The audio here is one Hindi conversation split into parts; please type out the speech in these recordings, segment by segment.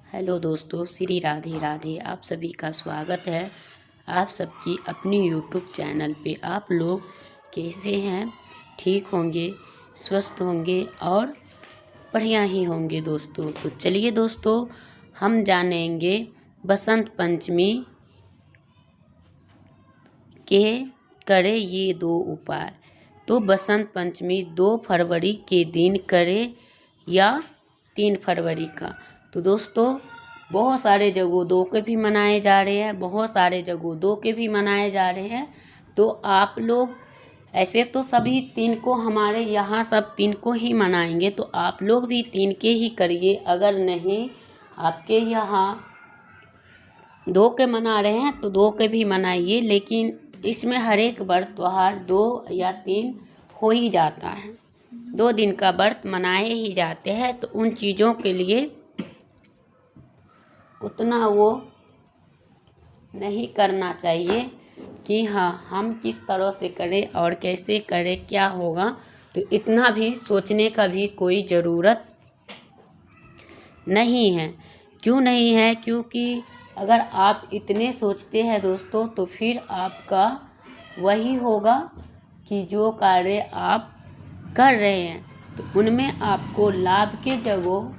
हेलो दोस्तों, श्री राधे राधे। आप सभी का स्वागत है आप सबकी अपनी यूट्यूब चैनल पे। आप लोग कैसे हैं? ठीक होंगे, स्वस्थ होंगे और बढ़िया ही होंगे दोस्तों। तो चलिए दोस्तों, हम जानेंगे बसंत पंचमी के करें ये 2 उपाय। तो बसंत पंचमी 2 फरवरी के दिन करें या 3 फरवरी का। तो दोस्तों, बहुत सारे जगहों 2 के भी मनाए जा रहे हैं, बहुत सारे जगहों 2 के भी मनाए जा रहे हैं। तो आप लोग ऐसे तो सभी 3 को, हमारे यहाँ सब 3 को ही मनाएंगे, तो आप लोग भी 3 के ही करिए। अगर नहीं आपके यहाँ 2 के मना रहे हैं तो 2 के भी मनाइए, लेकिन इसमें हर एक व्रत त्योहार 2 या 3 हो ही जाता है। 2 दिन का व्रत मनाए ही जाते हैं। तो उन चीज़ों के लिए उतना वो नहीं करना चाहिए कि हाँ हम किस तरह से करें और कैसे करें, क्या होगा। तो इतना भी सोचने का भी कोई ज़रूरत नहीं है। क्यों नहीं है? क्योंकि अगर आप इतने सोचते हैं दोस्तों, तो फिर आपका वही होगा कि जो कार्य आप कर रहे हैं तो उनमें आपको लाभ के जगह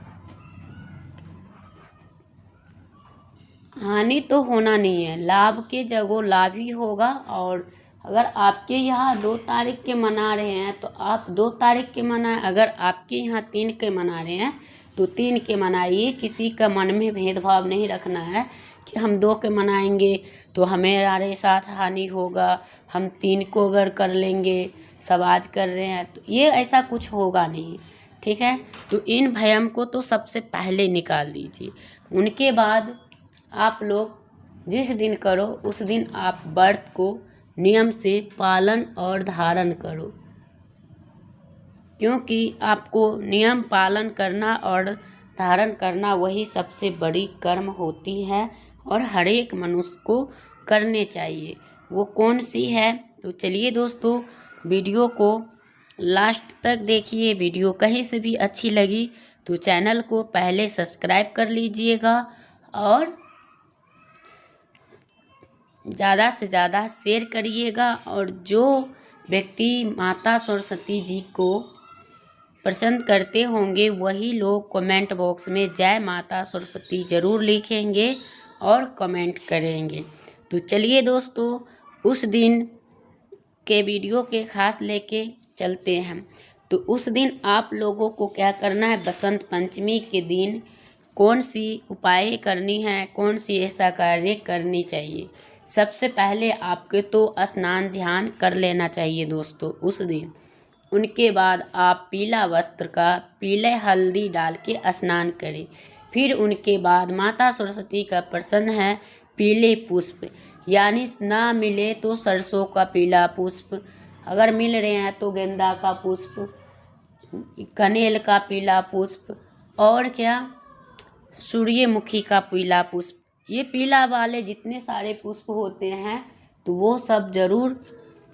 हानि तो होना नहीं है, लाभ के जगह लाभ ही होगा। और अगर आपके यहाँ 2 तारीख के मना रहे हैं तो आप 2 तारीख के मनाएं। अगर आपके यहाँ 3 के मना रहे हैं तो 3 के मनाइए। किसी का मन में भेदभाव नहीं रखना है कि हम 2 के मनाएंगे तो हमारे साथ हानि होगा, हम 3 को अगर कर लेंगे, सब आज कर रहे हैं, तो ये ऐसा कुछ होगा नहीं। ठीक है, तो इन भयम को तो सबसे पहले निकाल दीजिए। उनके बाद आप लोग जिस दिन करो उस दिन आप व्रत को नियम से पालन और धारण करो, क्योंकि आपको नियम पालन करना और धारण करना वही सबसे बड़ी कर्म होती है और हर एक मनुष्य को करने चाहिए। वो कौन सी है? तो चलिए दोस्तों, वीडियो को लास्ट तक देखिए। वीडियो कहीं से भी अच्छी लगी तो चैनल को पहले सब्सक्राइब कर लीजिएगा और ज़्यादा से ज़्यादा शेयर करिएगा। और जो व्यक्ति माता सरस्वती जी को पसंद करते होंगे वही लोग कमेंट बॉक्स में जय माता सरस्वती ज़रूर लिखेंगे और कमेंट करेंगे। तो चलिए दोस्तों, उस दिन के वीडियो के खास लेके चलते हैं। तो उस दिन आप लोगों को क्या करना है, बसंत पंचमी के दिन कौन सी उपाय करनी है, कौन सी ऐसा कार्य करनी चाहिए। सबसे पहले आपके तो स्नान ध्यान कर लेना चाहिए दोस्तों उस दिन। उनके बाद आप पीला वस्त्र का पीले हल्दी डाल के स्नान करें। फिर उनके बाद माता सरस्वती का प्रसन्न है पीले पुष्प, यानी ना मिले तो सरसों का पीला पुष्प, अगर मिल रहे हैं तो गेंदा का पुष्प, कनेल का पीला पुष्प और क्या सूर्यमुखी का पीला पुष्प। ये पीला वाले जितने सारे पुष्प होते हैं तो वो सब ज़रूर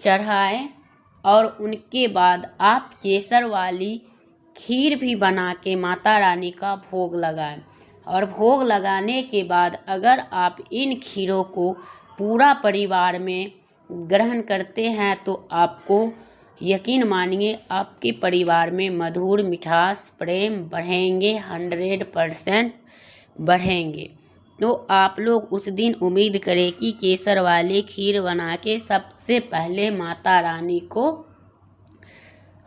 चढ़ाएं। और उनके बाद आप केसर वाली खीर भी बना के माता रानी का भोग लगाएं। और भोग लगाने के बाद अगर आप इन खीरों को पूरा परिवार में ग्रहण करते हैं तो आपको यकीन मानिए आपके परिवार में मधुर मिठास प्रेम बढ़ेंगे, 100% बढ़ेंगे। तो आप लोग उस दिन उम्मीद करें कि केसर वाले खीर बना के सबसे पहले माता रानी को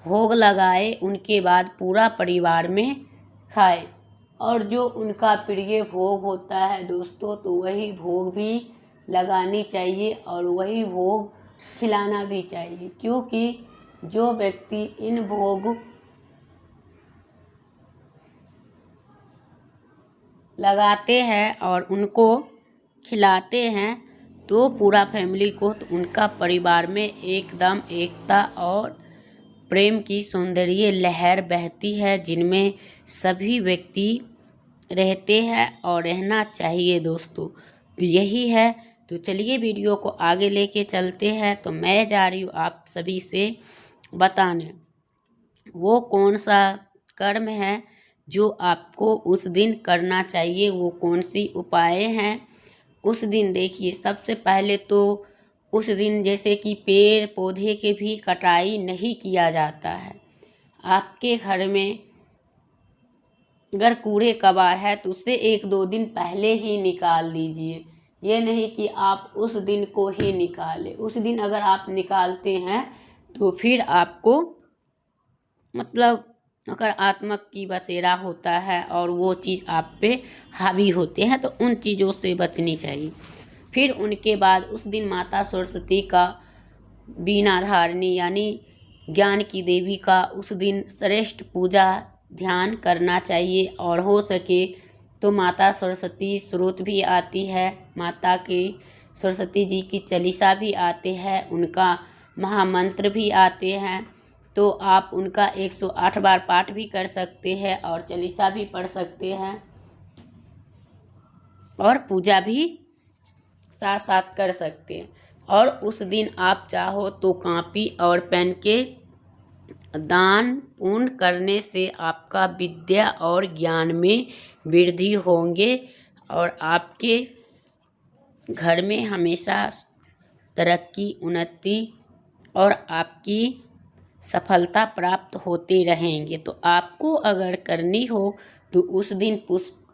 भोग लगाए, उनके बाद पूरा परिवार में खाए। और जो उनका प्रिय भोग होता है दोस्तों, तो वही भोग भी लगानी चाहिए और वही भोग खिलाना भी चाहिए। क्योंकि जो व्यक्ति इन भोग लगाते हैं और उनको खिलाते हैं तो पूरा फैमिली को, तो उनका परिवार में एकदम एकता और प्रेम की सौंदर्य लहर बहती है, जिनमें सभी व्यक्ति रहते हैं और रहना चाहिए दोस्तों। तो यही है। तो चलिए वीडियो को आगे लेके चलते हैं। तो मैं जा रही हूँ आप सभी से बताने वो कौन सा कर्म है जो आपको उस दिन करना चाहिए वो कौन सी उपाय हैं। उस दिन देखिए, सबसे पहले तो उस दिन जैसे कि पेड़ पौधे के भी कटाई नहीं किया जाता है। आपके घर में अगर कूड़े कबाड़ है तो उसे 1-2 दिन पहले ही निकाल दीजिए। ये नहीं कि आप उस दिन को ही निकालें। उस दिन अगर आप निकालते हैं तो फिर आपको मतलब नकारात्मक की बसेरा होता है और वो चीज़ आप पे हावी होते हैं, तो उन चीज़ों से बचनी चाहिए। फिर उनके बाद उस दिन माता सरस्वती का बीना धारणी यानी ज्ञान की देवी का उस दिन श्रेष्ठ पूजा ध्यान करना चाहिए। और हो सके तो माता सरस्वती स्रोत भी आती है, माता की सरस्वती जी की चालीसा भी आते हैं, उनका महामंत्र भी आते हैं, तो आप उनका 108 बार पाठ भी कर सकते हैं और चालीसा भी पढ़ सकते हैं और पूजा भी साथ साथ कर सकते हैं। और उस दिन आप चाहो तो कॉपी और पेन के दान पुण्य करने से आपका विद्या और ज्ञान में वृद्धि होंगे और आपके घर में हमेशा तरक्की उन्नति और आपकी सफलता प्राप्त होते रहेंगे। तो आपको अगर करनी हो तो उस दिन पुष्प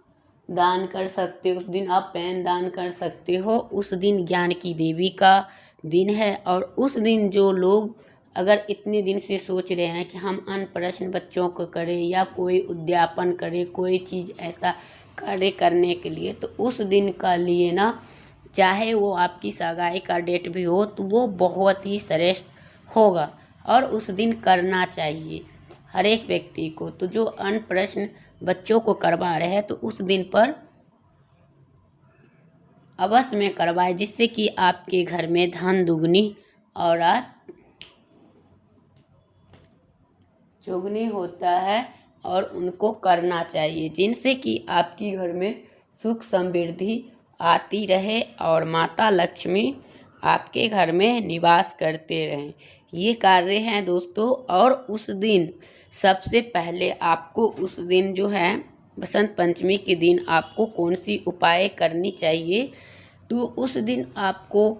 दान कर सकते हो, उस दिन आप पेन दान कर सकते हो। उस दिन ज्ञान की देवी का दिन है और उस दिन जो लोग अगर इतने दिन से सोच रहे हैं कि हम अनप्रश्न बच्चों को करें या कोई उद्यापन करें, कोई चीज़ ऐसा कार्य करने के लिए, तो उस दिन का लिए ना, चाहे वो आपकी सगाई का डेट भी हो तो वो बहुत ही श्रेष्ठ होगा और उस दिन करना चाहिए हर एक व्यक्ति को। तो जो अनप्रश्न बच्चों को करवा रहे हैं तो उस दिन पर अवश्य में करवाए, जिससे कि आपके घर में धन दुगनी और चौगुनी होता है और उनको करना चाहिए, जिनसे कि आपकी घर में सुख समृद्धि आती रहे और माता लक्ष्मी आपके घर में निवास करते रहें। ये कार्य हैं दोस्तों। और उस दिन सबसे पहले आपको उस दिन जो है बसंत पंचमी के दिन आपको कौन सी उपाय करनी चाहिए, तो उस दिन आपको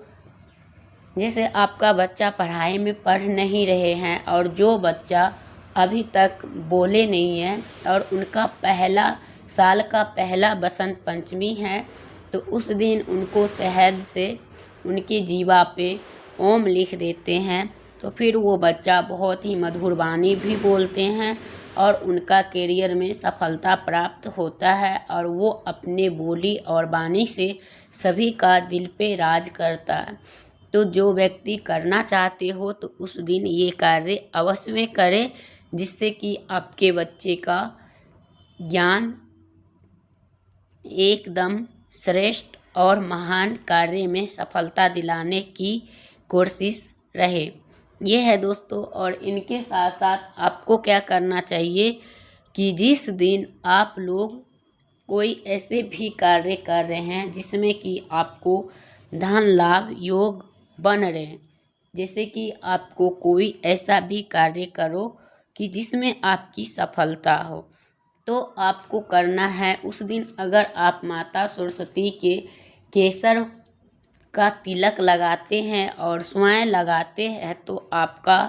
जैसे आपका बच्चा पढ़ाई में पढ़ नहीं रहे हैं और जो बच्चा अभी तक बोले नहीं हैं और उनका साल का पहला बसंत पंचमी है, तो उस दिन उनको शहद से उनके जीवा पे ओम लिख देते हैं, तो फिर वो बच्चा बहुत ही मधुर वाणी भी बोलते हैं और उनका करियर में सफलता प्राप्त होता है और वो अपने बोली और वाणी से सभी का दिल पे राज करता है। तो जो व्यक्ति करना चाहते हो तो उस दिन ये कार्य अवश्य में करें, जिससे कि आपके बच्चे का ज्ञान एकदम श्रेष्ठ और महान कार्य में सफलता दिलाने की कोशिश रहे। ये है दोस्तों। और इनके साथ साथ आपको क्या करना चाहिए कि जिस दिन आप लोग कोई ऐसे भी कार्य कर रहे हैं जिसमें कि आपको धन लाभ योग बन रहे हैं, जैसे कि आपको कोई ऐसा भी कार्य करो कि जिसमें आपकी सफलता हो, तो आपको करना है उस दिन अगर आप माता सरस्वती के केसर का तिलक लगाते हैं और स्वयं लगाते हैं तो आपका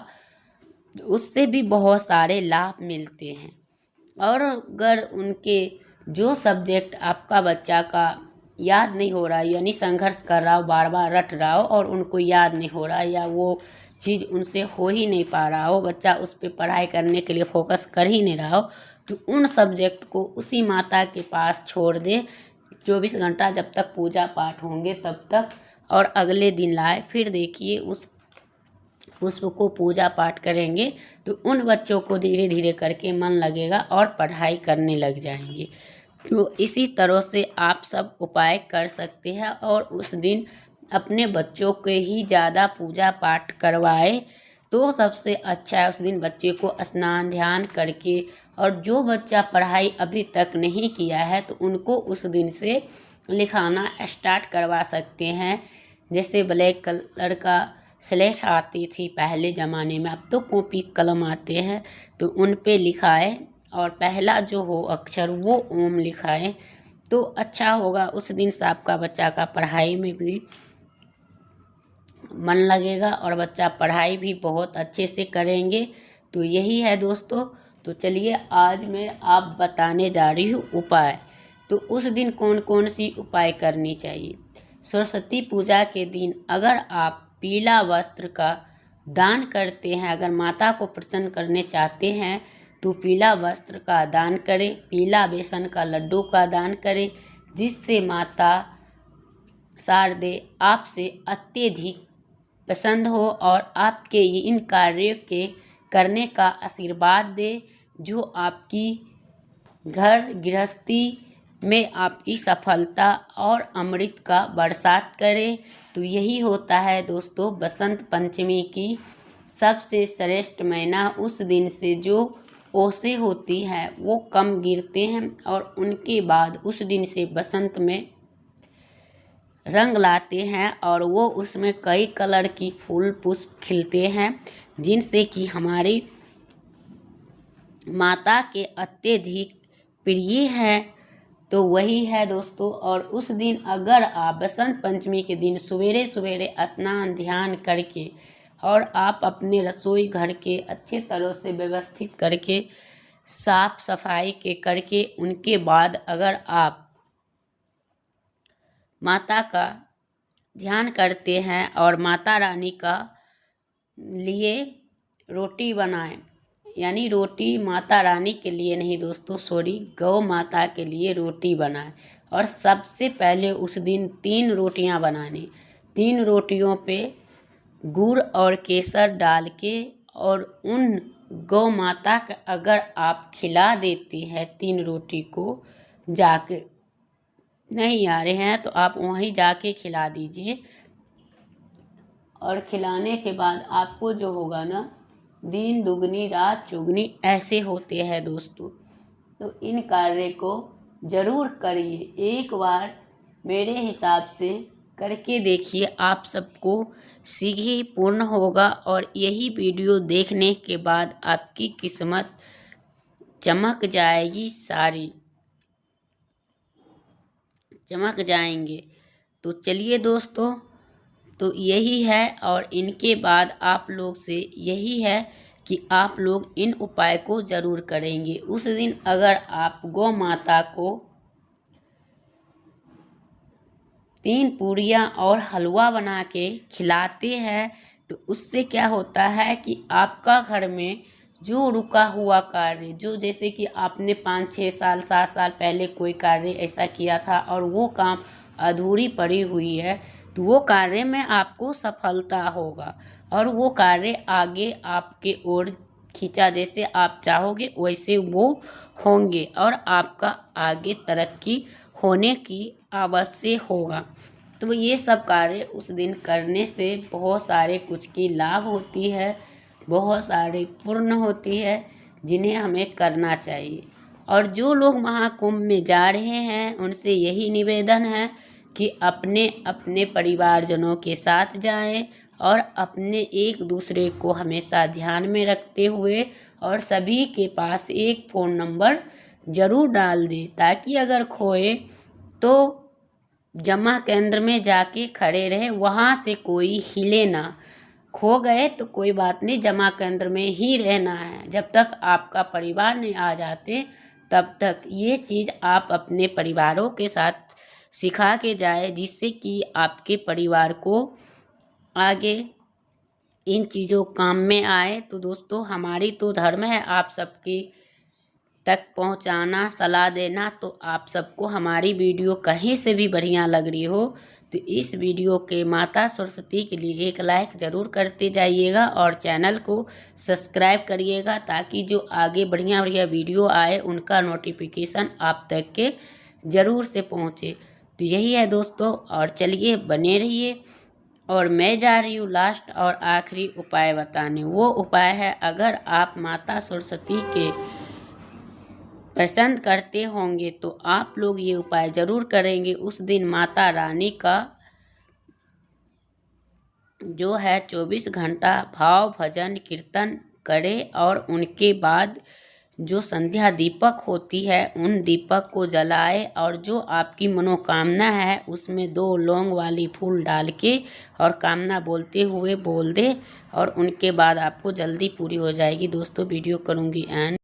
उससे भी बहुत सारे लाभ मिलते हैं। और अगर उनके जो सब्जेक्ट आपका बच्चा का याद नहीं हो रहा है, यानी संघर्ष कर रहा हो, बार बार रट रहा हो और उनको याद नहीं हो रहा है या वो चीज़ उनसे हो ही नहीं पा रहा हो, बच्चा उस पर पढ़ाई करने के लिए फोकस कर ही नहीं रहा हो, तो उन सब्जेक्ट को उसी माता के पास छोड़ दे 24 घंटा जब तक पूजा पाठ होंगे तब तक, और अगले दिन लाए। फिर देखिए उस पुष्प को पूजा पाठ करेंगे तो उन बच्चों को धीरे धीरे करके मन लगेगा और पढ़ाई करने लग जाएंगे। तो इसी तरह से आप सब उपाय कर सकते हैं और उस दिन अपने बच्चों के ही ज़्यादा पूजा पाठ करवाए तो सबसे अच्छा है। उस दिन बच्चे को स्नान ध्यान करके, और जो बच्चा पढ़ाई अभी तक नहीं किया है तो उनको उस दिन से लिखाना स्टार्ट करवा सकते हैं। जैसे ब्लैक कलर का स्लेट आती थी पहले ज़माने में, अब तो कॉपी कलम आते हैं, तो उन पे लिखाए और पहला जो हो अक्षर वो ओम लिखाएं तो अच्छा होगा। उस दिन से आपका बच्चा का पढ़ाई में भी मन लगेगा और बच्चा पढ़ाई भी बहुत अच्छे से करेंगे। तो यही है दोस्तों। तो चलिए आज मैं आप बताने जा रही हूँ उपाय। तो उस दिन कौन कौन सी उपाय करनी चाहिए। सरस्वती पूजा के दिन अगर आप पीला वस्त्र का दान करते हैं, अगर माता को प्रसन्न करने चाहते हैं तो पीला वस्त्र का दान करें, पीला बेसन का लड्डू का दान करें, जिससे माता शारदे आपसे अत्यधिक पसंद हो और आपके इन कार्यों के करने का आशीर्वाद दे, जो आपकी घर गृहस्थी में आपकी सफलता और अमृत का बरसात करे। तो यही होता है दोस्तों बसंत पंचमी की सबसे श्रेष्ठ महीना। उस दिन से जो ओसे होती हैं वो कम गिरते हैं और उनके बाद उस दिन से बसंत में रंग लाते हैं और वो उसमें कई कलर की फूल पुष्प खिलते हैं, जिनसे कि हमारी माता के अत्यधिक प्रिय है। तो वही है दोस्तों। और उस दिन अगर आप बसंत पंचमी के दिन सवेरे सवेरे स्नान ध्यान करके और आप अपने रसोई घर के अच्छे तरह से व्यवस्थित करके साफ सफाई के करके उनके बाद अगर आप माता का ध्यान करते हैं और माता रानी का लिए रोटी बनाएं, यानी रोटी माता रानी के लिए नहीं दोस्तों, सॉरी, गौ माता के लिए रोटी बनाएं। और सबसे पहले उस दिन 3 रोटियां बनानी। 3 रोटियों पे गुड़ और केसर डाल के और उन गौ माता का अगर आप खिला देते हैं 3 रोटी को, जाके नहीं आ रहे हैं तो आप वहीं जाके खिला दीजिए। और खिलाने के बाद आपको जो होगा ना, दिन दुगनी रात चुगनी ऐसे होते हैं दोस्तों। तो इन कार्य को ज़रूर करिए, एक बार मेरे हिसाब से करके देखिए, आप सबको शीघ्र पूर्ण होगा। और यही वीडियो देखने के बाद आपकी किस्मत चमक जाएगी, सारी चमक जाएंगे। तो चलिए दोस्तों, तो यही है। और इनके बाद आप लोग से यही है कि आप लोग इन उपाय को ज़रूर करेंगे। उस दिन अगर आप गौ माता को 3 पूरियाँ और हलवा बना के खिलाते हैं तो उससे क्या होता है कि आपका घर में जो रुका हुआ कार्य, जो जैसे कि आपने 5-6 साल 7 साल पहले कोई कार्य ऐसा किया था और वो काम अधूरी पड़ी हुई है, तो वो कार्य में आपको सफलता होगा और वो कार्य आगे आपके ओर खींचा, जैसे आप चाहोगे वैसे वो होंगे और आपका आगे तरक्की होने की अवश्य होगा। तो ये सब कार्य उस दिन करने से बहुत सारे कुछ की लाभ होती है, बहुत सारे पूर्ण होती है, जिन्हें हमें करना चाहिए। और जो लोग महाकुंभ में जा रहे हैं उनसे यही निवेदन है कि अपने अपने परिवारजनों के साथ जाएं और अपने एक दूसरे को हमेशा ध्यान में रखते हुए और सभी के पास एक फ़ोन नंबर ज़रूर डाल दें, ताकि अगर खोए तो जमा केंद्र में जाके खड़े रहे, वहाँ से कोई हिले ना। खो गए तो कोई बात नहीं, जमा केंद्र में ही रहना है। जब तक आपका परिवार नहीं आ जाते तब तक ये चीज़ आप अपने परिवारों के साथ सिखा के जाए, जिससे कि आपके परिवार को आगे इन चीज़ों काम में आए। तो दोस्तों, हमारी तो धर्म है आप सबकी तक पहुंचाना, सलाह देना। तो आप सबको हमारी वीडियो कहीं से भी बढ़िया लग रही हो तो इस वीडियो के माता सरस्वती के लिए एक लाइक ज़रूर करते जाइएगा और चैनल को सब्सक्राइब करिएगा, ताकि जो आगे बढ़िया बढ़िया वीडियो आए उनका नोटिफिकेशन आप तक के ज़रूर से पहुँचे। तो यही है दोस्तों। और चलिए बने रहिए। और मैं जा रही हूँ लास्ट और आखिरी उपाय बताने। वो उपाय है, अगर आप माता सरस्वती के पसंद करते होंगे तो आप लोग ये उपाय ज़रूर करेंगे। उस दिन माता रानी का जो है 24 घंटा भाव भजन कीर्तन करें और उनके बाद जो संध्या दीपक होती है उन दीपक को जलाए और जो आपकी मनोकामना है उसमें 2 लौंग वाली फूल डाल के और कामना बोलते हुए बोल दे और उनके बाद आपको जल्दी पूरी हो जाएगी। दोस्तों वीडियो करूँगी एंड